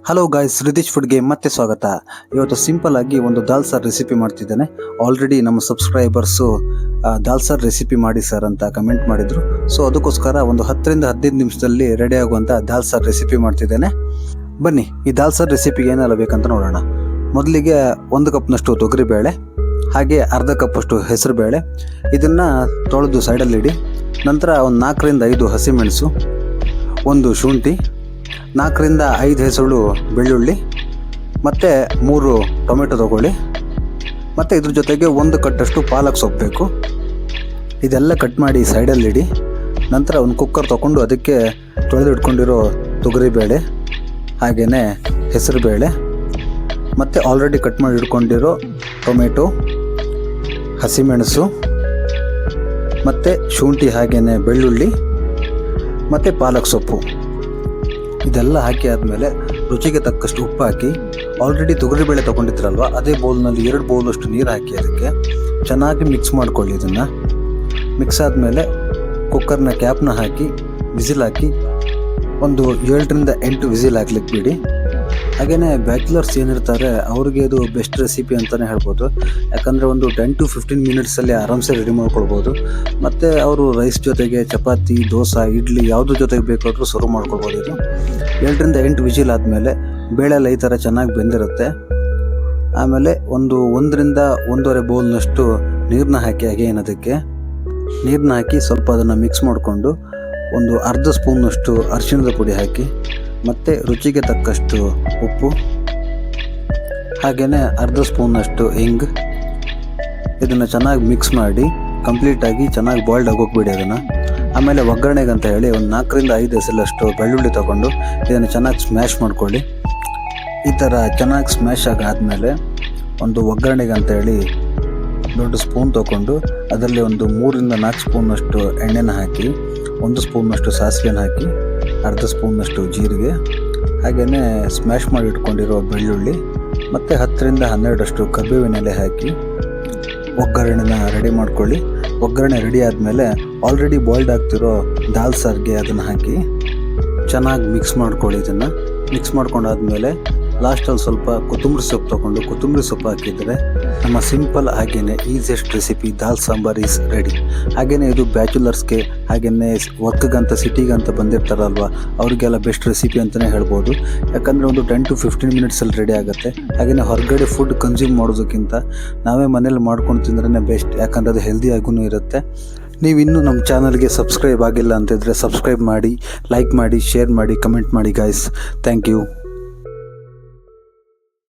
Hello guys, ರಿದಿಶ್ ಫುಡ್ಗೆ ಮತ್ತೆ ಸ್ವಾಗತ. ಇವತ್ತು ಸಿಂಪಲ್ ಆಗಿ ಒಂದು ದಾಲ್ ಸಾರ್ ರೆಸಿಪಿ ಮಾಡ್ತಿದ್ದೇನೆ. ಆಲ್ರೆಡಿ ನಮ್ಮ ಸಬ್ಸ್ಕ್ರೈಬರ್ಸು ದಾಲ್ ಸಾರ್ ರೆಸಿಪಿ ಮಾಡಿ ಸರ್ ಅಂತ ಕಮೆಂಟ್ ಮಾಡಿದ್ರು. ಸೊ ಅದಕ್ಕೋಸ್ಕರ ಒಂದು 10ರಿಂದ 15 ನಿಮಿಷದಲ್ಲಿ ರೆಡಿ ಆಗುವಂಥ ದಾಲ್ ಸಾರ್ ರೆಸಿಪಿ ಮಾಡ್ತಿದ್ದೇನೆ. ಬನ್ನಿ ಈ ದಾಲ್ ಸಾರ್ ರೆಸಿಪಿಗೆ ಏನೆಲ್ಲ ಬೇಕಂತ ನೋಡೋಣ. ಮೊದಲಿಗೆ 1 ಕಪ್ನಷ್ಟು ತೊಗರಿಬೇಳೆ, ಹಾಗೆ ಅರ್ಧ ಕಪ್ಪಷ್ಟು ಹೆಸರುಬೇಳೆ, ಇದನ್ನು ತೊಳೆದು ಸೈಡಲ್ಲಿಡಿ. ನಂತರ ಒಂದು 4ರಿಂದ 5 ಹಸಿಮೆಣಸು, 1 ಶುಂಠಿ, 4ರಿಂದ 5 ಹೆಸರು ಬೆಳ್ಳುಳ್ಳಿ, ಮತ್ತು 3 ಟೊಮೆಟೊ ತೊಗೊಳ್ಳಿ, ಮತ್ತು ಇದ್ರ ಜೊತೆಗೆ 1 ಕಟ್ಟಷ್ಟು ಪಾಲಕ್ ಸೊಪ್ಪು ಬೇಕು. ಇದೆಲ್ಲ ಕಟ್ ಮಾಡಿ ಸೈಡಲ್ಲಿಡಿ. ನಂತರ ಒಂದು ಕುಕ್ಕರ್ ತೊಗೊಂಡು ಅದಕ್ಕೆ ತೊಳೆದಿಟ್ಕೊಂಡಿರೋ ತೊಗರಿಬೇಳೆ, ಹಾಗೆಯೇ ಹೆಸರುಬೇಳೆ, ಮತ್ತು ಆಲ್ರೆಡಿ ಕಟ್ ಮಾಡಿ ಇಟ್ಕೊಂಡಿರೋ ಟೊಮೆಟೊ, ಹಸಿಮೆಣಸು, ಮತ್ತು ಶುಂಠಿ, ಹಾಗೆಯೇ ಬೆಳ್ಳುಳ್ಳಿ ಮತ್ತು ಪಾಲಕ್ ಸೊಪ್ಪು ಇದೆಲ್ಲ ಹಾಕಿ ಆದಮೇಲೆ ರುಚಿಗೆ ತಕ್ಕಷ್ಟು ಉಪ್ಪು ಹಾಕಿ, ಆಲ್ರೆಡಿ ತೊಗರಿಬೇಳೆ ತೊಗೊಂಡಿದ್ರಲ್ವ ಅದೇ ಬೌಲ್ನಲ್ಲಿ 2 ಬೌಲಷ್ಟು ನೀರು ಹಾಕಿ ಅದಕ್ಕೆ ಚೆನ್ನಾಗಿ ಮಿಕ್ಸ್ ಮಾಡ್ಕೊಳ್ಳಿ. ಇದನ್ನು ಮಿಕ್ಸ್ ಆದಮೇಲೆ ಕುಕ್ಕರ್ನ ಕ್ಯಾಪ್ನ ಹಾಕಿ ವಿಸಿಲ್ ಹಾಕಿ ಒಂದು 7ರಿಂದ 8 ವಿಸಿಲ್ ಹಾಕ್ಲಿಕ್ಕೆ ಬಿಡಿ. ಹಾಗೆಯೇ ಬ್ಯಾಚುಲರ್ಸ್ ಏನಿರ್ತಾರೆ ಅವ್ರಿಗೆ ಇದು ಬೆಸ್ಟ್ ರೆಸಿಪಿ ಅಂತಲೇ ಹೇಳ್ಬೋದು. ಯಾಕಂದರೆ ಒಂದು 10 to 15 ಮಿನಿಟ್ಸಲ್ಲಿ ಆರಾಮ್ಸೆ ರೆಡಿ ಮಾಡ್ಕೊಳ್ಬೋದು. ಮತ್ತು ಅವರು ರೈಸ್ ಜೊತೆಗೆ ಚಪಾತಿ, ದೋಸೆ, ಇಡ್ಲಿ ಯಾವುದ್ರ ಜೊತೆಗೆ ಬೇಕಾದರೂ ಸರ್ವ್ ಮಾಡ್ಕೊಳ್ಬೋದು. ಇದು 7ರಿಂದ 8 ವಿಜಿಲ್ ಆದಮೇಲೆ ಬೇಳೆಲ್ಲ ಈ ಥರ ಚೆನ್ನಾಗಿ ಬೆಂದಿರುತ್ತೆ. ಆಮೇಲೆ 1ರಿಂದ 1.5 ಬೌಲ್ನಷ್ಟು ನೀರನ್ನ ಹಾಕಿ, ಅದಕ್ಕೆ ನೀರನ್ನ ಹಾಕಿ ಸ್ವಲ್ಪ ಅದನ್ನು ಮಿಕ್ಸ್ ಮಾಡಿಕೊಂಡು ಒಂದು ಅರ್ಧ ಸ್ಪೂನ್ನಷ್ಟು ಅರಿಶಿಣದ ಪುಡಿ ಹಾಕಿ, ಮತ್ತು ರುಚಿಗೆ ತಕ್ಕಷ್ಟು ಉಪ್ಪು, ಹಾಗೆಯೇ ಅರ್ಧ ಸ್ಪೂನಷ್ಟು ಹಿಂಗ್, ಇದನ್ನು ಚೆನ್ನಾಗಿ ಮಿಕ್ಸ್ ಮಾಡಿ ಕಂಪ್ಲೀಟಾಗಿ ಚೆನ್ನಾಗಿ ಬಾಯ್ಲ್ಡ್ ಆಗೋಗ್ಬಿಡಿ ಅದನ್ನು. ಆಮೇಲೆ ಒಗ್ಗರಣೆಗಂತ ಹೇಳಿ ಒಂದು 4ರಿಂದ 5 ಎಸಲಷ್ಟು ಬೆಳ್ಳುಳ್ಳಿ ತೊಗೊಂಡು ಇದನ್ನು ಚೆನ್ನಾಗಿ ಸ್ಮ್ಯಾಶ್ ಮಾಡ್ಕೊಳ್ಳಿ. ಈ ಥರ ಚೆನ್ನಾಗಿ ಸ್ಮ್ಯಾಶ್ ಆಗಾದಮೇಲೆ ಒಂದು ಒಗ್ಗರಣೆಗಂತ ಹೇಳಿ ದೊಡ್ಡ ಸ್ಪೂನ್ ತೊಗೊಂಡು ಅದರಲ್ಲಿ ಒಂದು 3ರಿಂದ 4 ಸ್ಪೂನಷ್ಟು ಎಣ್ಣೆನ ಹಾಕಿ, 1 ಸ್ಪೂನಷ್ಟು ಸಾಸಿವೆನ ಹಾಕಿ, ಅರ್ಧ ಸ್ಪೂನಷ್ಟು ಜೀರಿಗೆ, ಹಾಗೆಯೇ ಸ್ಮ್ಯಾಶ್ ಮಾಡಿ ಇಟ್ಕೊಂಡಿರೋ ಬೆಳ್ಳುಳ್ಳಿ, ಮತ್ತು 10ರಿಂದ 12 ಕರಿಬೇವಿನ ಎಲೆ ಹಾಕಿ ಒಗ್ಗರಣೆನ ರೆಡಿ ಮಾಡ್ಕೊಳ್ಳಿ. ಒಗ್ಗರಣೆ ರೆಡಿ ಆದಮೇಲೆ ಆಲ್ರೆಡಿ ಬಾಯ್ಲ್ಡ್ ಆಗ್ತಿರೋ ದಾಲ್ ಸಾರ್ಗೆ ಅದನ್ನು ಹಾಕಿ ಚೆನ್ನಾಗಿ ಮಿಕ್ಸ್ ಮಾಡ್ಕೊಳ್ಳಿ. ಇದನ್ನು ಮಿಕ್ಸ್ ಮಾಡ್ಕೊಂಡಾದ್ಮೇಲೆ ಲಾಸ್ಟಲ್ಲಿ ಸ್ವಲ್ಪ ಕೊತ್ತಂಬರಿ ಸೊಪ್ಪು ತೊಗೊಂಡು ಕೊತ್ತಂಬರಿ ಸೊಪ್ಪು ಹಾಕಿದರೆ ನಮ್ಮ ಸಿಂಪಲ್ ಹಾಗೆಯೇ easiest recipe dal sambar is ready. ಹಾಗೆಯೇ ಇದು ಬ್ಯಾಚುಲರ್ಸ್ಗೆ, ಹಾಗೆಯೇ ವರ್ಕ್ಗಂತ ಸಿಟಿಗಂತ ಬಂದಿರ್ತಾರಲ್ವ ಅವ್ರಿಗೆಲ್ಲ ಬೆಸ್ಟ್ ರೆಸಿಪಿ ಅಂತಲೇ ಹೇಳ್ಬೋದು. ಯಾಕಂದರೆ ಒಂದು 10 to 15 ಮಿನಿಟ್ಸಲ್ಲಿ ರೆಡಿ ಆಗುತ್ತೆ. ಹಾಗೆಯೇ ಹೊರಗಡೆ ಫುಡ್ ಕನ್ಸ್ಯೂಮ್ ಮಾಡೋದಕ್ಕಿಂತ ನಾವೇ ಮನೇಲಿ ಮಾಡ್ಕೊಂಡು ತಿಂದ್ರೇ ಬೆಸ್ಟ್. ಯಾಕಂದರೆ ಅದು ಹೆಲ್ದಿಯಾಗೂ ಇರುತ್ತೆ. ನೀವು ಇನ್ನೂ ನಮ್ಮ ಚಾನಲ್ಗೆ ಸಬ್ಸ್ಕ್ರೈಬ್ ಆಗಿಲ್ಲ ಅಂತಿದ್ರೆ ಸಬ್ಸ್ಕ್ರೈಬ್ ಮಾಡಿ, ಲೈಕ್ ಮಾಡಿ, ಶೇರ್ ಮಾಡಿ, ಕಮೆಂಟ್ ಮಾಡಿ ಗಾಯ್ಸ್. Thank you.